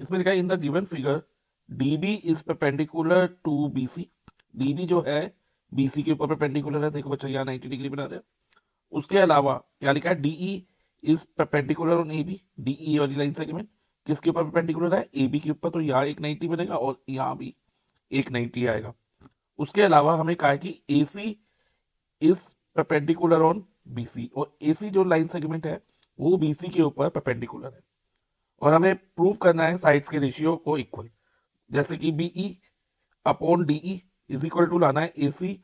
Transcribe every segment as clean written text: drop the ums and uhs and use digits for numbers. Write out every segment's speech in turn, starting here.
इसमें लिखा है in the given figure DB is perpendicular to BC. DB जो है बीसी के ऊपर परपेंडिकुलर है, देखो बच्चा यहाँ 90 डिग्री बना रहे हैं। उसके अलावा क्या लिखा है, DE is perpendicular on AB. DE वाली लाइन सेगमेंट किसके ऊपर परपेंडिकुलर है, एबी के ऊपर, तो यहाँ एक 90 बनेगा और यहाँ भी एक 90 आएगा। उसके अलावा हमें कहा है कि AC is perpendicular on BC, और एसी जो लाइन सेगमेंट है वो बीसी के ऊपर परपेंडिकुलर है। और हमें प्रूव करना है साइड्स के रेशियो को इक्वल, जैसे कि BE upon DE is equal to लाना है एसी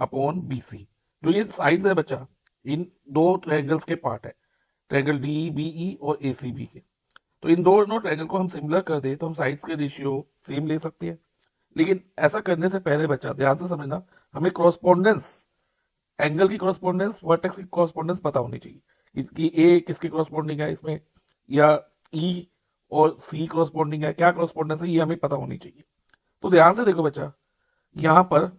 अपॉन बीसी। जो ये साइड्स है बच्चा, इन दो ट्रायंगल्स के पार्ट है, ट्रायंगल डी बीई और ए सी बी के। तो इन दोनों ट्रायंगल को हम सिमिलर कर दे तो हम साइड्स के रेशियो सेम ले सकते हैं। लेकिन ऐसा करने से पहले बच्चा ध्यान से समझना, हमें कॉरस्पॉन्डेंस, एंगल की कॉरस्पॉन्डेंस, वर्टेक्स की कॉरस्पॉन्डेंस पता होनी चाहिए कि ए किसके कॉरस्पॉन्डिंग है इसमें, या ई और सी कॉरस्पॉन्डिंग है, क्या कॉरस्पॉन्डेंस है ये हमें पता होनी चाहिए। तो ध्यान से देखो बच्चा, यहाँ पर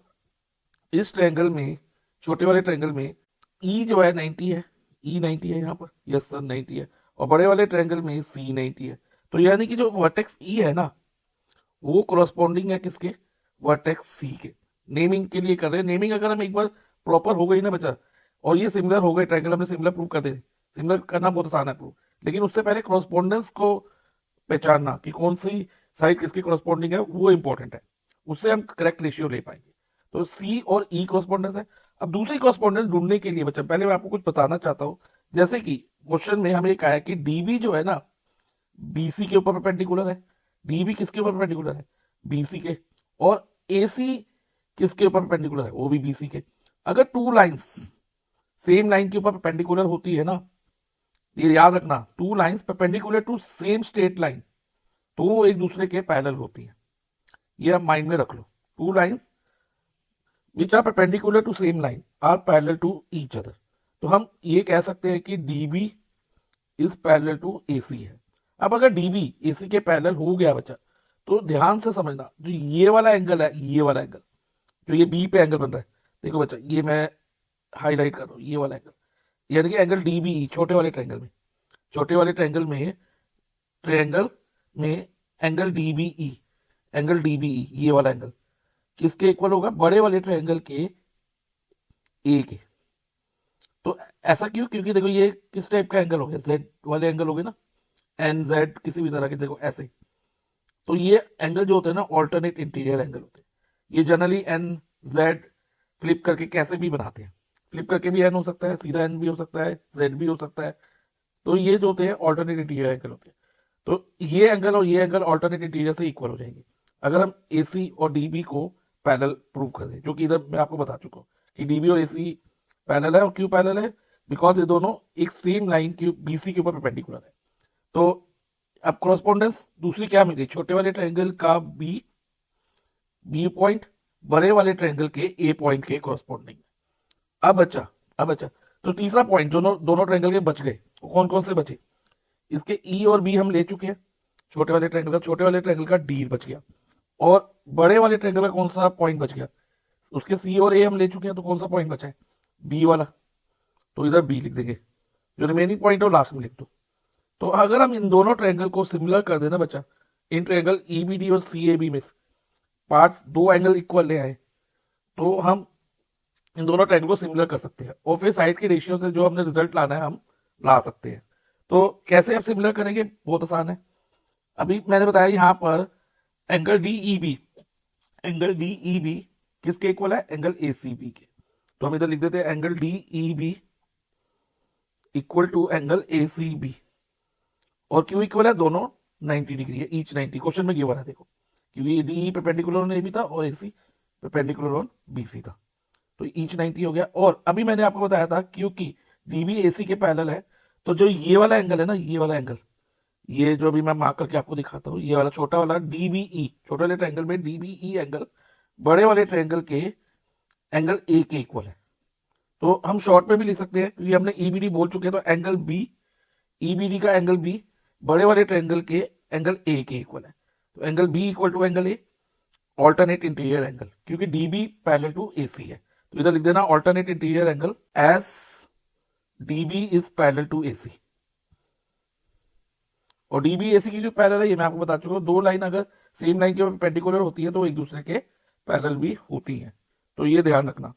इस ट्रायंगल में, छोटे वाले ट्रायंगल में ई जो है 90 है, ई 90 है यहाँ पर, यस सर 90 है, और बड़े वाले ट्रायंगल में सी 90 है। तो यानी कि जो वर्टेक्स ई है ना वो कॉरस्पॉन्डिंग है किसके, वर्टेक्स सी के। नेमिंग के लिए कर रहे हैं, नेमिंग अगर हम एक बार प्रॉपर हो गई ना बच्चा, और ये सिमिलर हो गए ट्रायंगल, हमने सिमिलर प्रूव कर दे, सिमिलर करना बहुत आसान है प्रूव, लेकिन उससे पहले कॉरस्पॉन्डेंस को पहचानना कि कौन सी साइड किसके कॉरस्पॉन्डिंग है वो इंपॉर्टेंट है, उससे हम करेक्ट रेशियो ले पाएंगे। तो सी और ई कॉरस्पॉन्डेंस है। अब दूसरी कॉरस्पॉन्डेंस ढूंढने के लिए बच्चा पहले मैं आपको कुछ बताना चाहता हूँ, जैसे कि क्वेश्चन में हमें कहा है कि डीबी जो है ना बीसी के ऊपर परपेंडिकुलर है। डीबी किसके ऊपर परपेंडिकुलर है, बीसी के। और एसी किसके ऊपर परपेंडिकुलर है, वो भी बीसी के। अगर टू लाइंस सेम लाइन के ऊपर परपेंडिकुलर होती है ना, ये याद रखना, two lines perpendicular to same straight line, तो वो एक दूसरे के पैरेलल होती है, ये आप माइंड में रख लो। Two lines which are perpendicular to same line are parallel to each other. तो हम ये कह सकते हैं कि DB is parallel to AC है। अब अगर डीबी एसी के पैरेलल हो गया बच्चा, तो ध्यान से समझना, जो ये वाला एंगल है, ये वाला एंगल जो ये बी पे एंगल बन रहा है, देखो बच्चा ये मैं हाईलाइट कर रहा हूँ, ये वाला एंगल, यानी कि एंगल डीबी, छोटे वाले ट्रायंगल में, छोटे वाले ट्रायंगल में एंगल डीबीई, एंगल डीबीई ये वाला एंगल किसके इक्वल होगा, बड़े वाले ट्रायंगल के ए के। तो ऐसा क्यों, क्योंकि देखो ये किस टाइप का एंगल हो गया, जेड वाले एंगल हो गए ना, एन जेड किसी भी तरह के, देखो ऐसे। तो ये एंगल जो होते हैं ना ऑल्टरनेट इंटीरियर एंगल होते हैं। ये जनरली एन जेड फ्लिप करके कैसे भी बनाते हैं, फ्लिप करके भी एन हो सकता है, सीधा एन भी हो सकता है, जेड भी हो सकता है। तो ये जो होते हैं ऑल्टरनेट इंटीरियर एंगल होते हैं। तो ये एंगल और ये एंगल ऑल्टरनेट इंटीरियर से इक्वल हो जाएंगे अगर हम एसी और डीबी को पैरेलल प्रूव कर दें, जो कि इधर मैं आपको बता चुका हूँ कि डीबी और एसी पैरेलल है। और क्यों पैरेलल है, बिकॉज ये दोनों एक सेम लाइन की बीसी के ऊपर परपेंडिकुलर है। तो अब कॉरस्पॉन्डेंस दूसरी क्या मिल गई, छोटे वाले ट्रायंगल का बी पॉइंट बड़े वाले ट्रायंगल के ए पॉइंट के कॉरस्पॉन्डिंग। अब बच्चा तो तीसरा पॉइंट जो दोनों ट्रायंगल के बच गए, कौन कौन से बचे, इसके ई और बी हम ले चुके हैं, छोटे वाले ट्रायंगल का डी बच गया, और बड़े वाले ट्रायंगल का कौन सा पॉइंट बच गया, उसके सी और ए हम ले चुके हैं, तो कौन सा पॉइंट बचा है, बी वाला। तो इधर बी लिख देंगे, जो रिमेनिंग पॉइंट है वो लास्ट में लिख दो। तो अगर हम इन दोनों ट्रायंगल को सिमिलर कर देना बच्चा, इन ट्रायंगल ईबीडी और सीएबी में पार्ट्स दो एंगल इक्वल ले आए, तो हम इन दोनों ट्रायंगल को सिमिलर कर सकते हैं, और फिर साइड के रेशियो से जो हमने रिजल्ट लाना है हम ला सकते हैं। तो कैसे आप सिमिलर करेंगे, बहुत आसान है। अभी मैंने बताया यहाँ पर एंगल डीईबी, एंगल डीईबी किसके इक्वल है, एंगल एसीबी के। तो हम इधर लिख देते हैं angle DEB equal to angle ACB, और क्यों इक्वल है, दोनों 90 डिग्री है, ईच 90। क्वेश्चन में गिवन है देखो, क्योंकि डी परपेंडिकुलर ऑन एबी था और एसी परपेंडिकुलर ऑन बीसी था, तो ईच 90 हो गया। और अभी मैंने आपको बताया था क्योंकि डीबी एसी के पैरेलल है, तो जो ये वाला एंगल है ना, ये वाला एंगल, ये जो अभी मैं मार्क करके आपको दिखाता हूँ, ये वाला छोटा वाला डीबीई, छोटे वाले ट्रायंगल में डीबीई एंगल बड़े वाले ट्रायंगल के एंगल ए के इक्वल है। तो हम शॉर्ट में भी लिख सकते हैं, क्योंकि हमने ईबीडी बोल चुके हैं, तो एंगल बी, ईबीडी का एंगल बी बड़े वाले ट्रायंगल के एंगल ए के इक्वल है। तो angle B equal to angle A, alternate interior angle, क्योंकि डीबी पैरेलल टू एसी है, तो इधर लिख देना alternate interior angle as DB is parallel to AC. और डीबी एसी की जो पैरेलल है ये मैं आपको बता चुका हूँ, दो लाइन अगर सेम लाइन के परपेंडिकुलर होती है तो एक दूसरे के पैरेलल भी होती हैं, तो ये ध्यान रखना।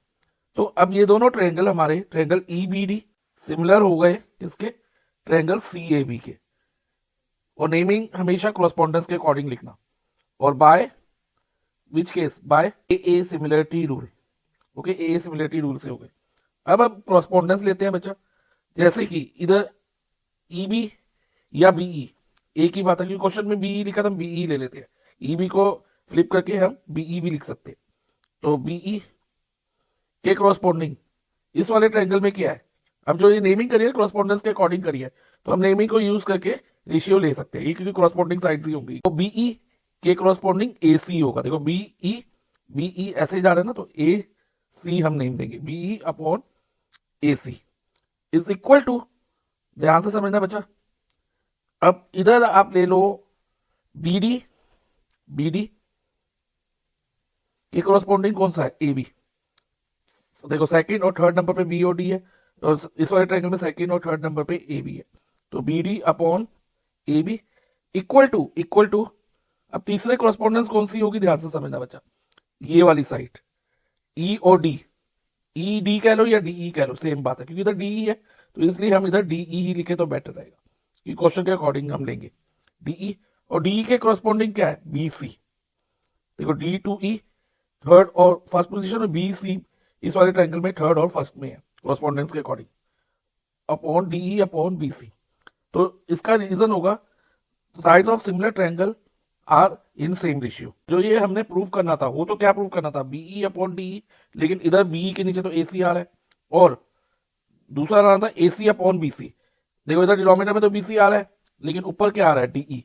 तो अब ये दोनों ट्रायंगल हमारे ट्रायंगल ईबीडी सिमिलर हो गए किसके, ट्रायंगल सीएबी के। और नेमिंग हमेशा कॉरस्पॉन्डेंस के अकॉर्डिंग लिखना, और by which case, by A similarity rule. Okay, A similarity rule से हो गए। अब कॉरस्पॉन्डेंस लेते हैं बच्चा, जैसे कि इधर ईबी या बीई, एक ही बात है, क्योंकि क्वेश्चन में बीई लिखा था, हम बीई ले लेते हैं, ईबी को फ्लिप करके हम बीई भी लिख सकते हैं। तो बीई के कॉरस्पॉन्डिंग इस वाले ट्रायंगल में क्या है, अब जो ये नेमिंग करी है कॉरस्पॉन्डेंस के अकॉर्डिंग करी है, तो हम नेमिंग को यूज करके रेशियो ले सकते हैं, ये क्योंकि कॉरस्पॉन्डिंग साइड्स ही होंगी। तो बीई के कॉरस्पॉन्डिंग एसी होगा। देखो बीई ऐसे जा रहा है ना, तो ए सी हम नेम देंगे, BE upon A C is equal to, ध्यान से समझना बच्चा, अब इधर आप ले लो बीडी के कॉरस्पॉन्डिंग कौन सा है, ए बी। देखो सेकंड और थर्ड नंबर पे बी और डी है, और इस वाले ट्रायंगल में सेकंड और थर्ड नंबर पे ए बी है, तो B D upon A B equal to अब तीसरे कॉरस्पॉन्डेंस कौन सी होगी, ध्यान से समझना बच्चा, ये वाली साइड ई और डी, ई डी कह लो या डी कह लो, सेम बात है, क्योंकि इधर डी है तो इसलिए हम इधर डी ही लिखे तो बेटर रहेगा, क्योंकि क्वेश्चन के अकॉर्डिंग हम लेंगे डी। और डी के कॉरस्पॉन्डिंग क्या है, बी सी। देखो डी टू ई थर्ड और फर्स्ट पोजीशन में, बी सी इस वाले ट्रायंगल में थर्ड और फर्स्ट में है कॉरस्पॉन्डेंस के according, upon D upon B C. तो इसका रीजन होगा sides of similar triangle are in same ratio. जो ये हमने प्रूव करना था, वो तो क्या प्रूव करना था, बीई अपॉन डी, लेकिन इधर बीई के नीचे तो एसी आ रहा है, और दूसरा रहना था एसी अपॉन बीसी। देखो इधर डिनोमिनेटर में तो बीसी आ रहा है, लेकिन ऊपर क्या आ रहा है, डीई।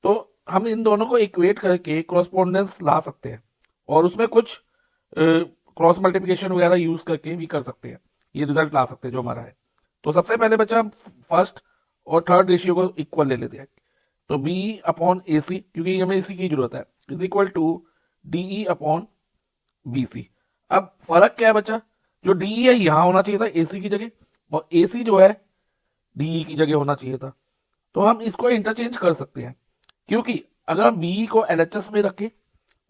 तो हम इन दोनों को इक्वेट करके कॉरस्पॉन्डेंस ला सकते हैं, और उसमें कुछ क्रॉस मल्टीप्लिकेशन वगैरह यूज करके भी कर सकते हैं, ये रिजल्ट ला सकते हैं जो हमारा है। तो सबसे पहले बच्चा हम फर्स्ट और थर्ड रेशियो को इक्वल ले लेते हैं, तो बी अपॉन ए सी, क्योंकि हमें इसी की जरूरत है, is equal to DE upon B C. अब फर्क क्या है बच्चा, जो डीई है यहां होना चाहिए था ए सी की जगह, और ए सी जो है डीई की जगह होना चाहिए था। तो हम इसको इंटरचेंज कर सकते हैं, क्योंकि अगर हम बीई को एलएचएस में रखें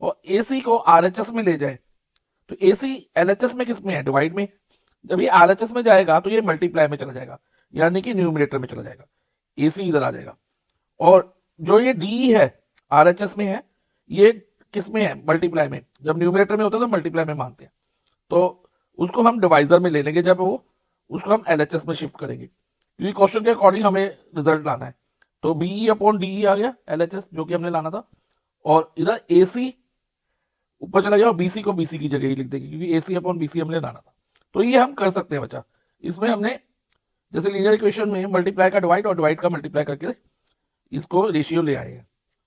और ए सी को आरएचएस में ले जाए, तो ए सी एलएचएस में किस में है, डिवाइड में। जब ये आरएचएस में जाएगा तो ये मल्टीप्लाई में चला जाएगा, यानी कि न्यूमरेटर में चला जाएगा, ए सी इधर आ जाएगा। और जो ये डी है आरएचएस में है, ये किस में है, मल्टीप्लाई में। जब न्यूमरेटर में होता है तो मल्टीप्लाई में मानते हैं, तो उसको हम डिवाइजर में ले लेंगे, जब वो उसको हम एलएचएस में शिफ्ट करेंगे, क्योंकि क्वेश्चन के अकॉर्डिंग हमें रिजल्ट लाना है। तो बीई अपॉन डीई आ गया एलएचएस, जो कि हमने लाना था, और इधर एसी ऊपर चला गया और बीसी को बीसी की जगह ही लिख देंगे, क्योंकि एसी अपॉन बीसी हमने लाना था। तो ये हम कर सकते हैं बच्चा। इसमें हमने जैसे लीनियर इक्वेशन में मल्टीप्लाई का डिवाइड और डिवाइड का मल्टीप्लाई करके इसको रेशियो ले आए हैं,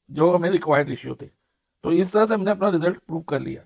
जो हमें रिक्वायर्ड रेशियो थे। तो इस तरह से हमने अपना रिजल्ट प्रूव कर लिया।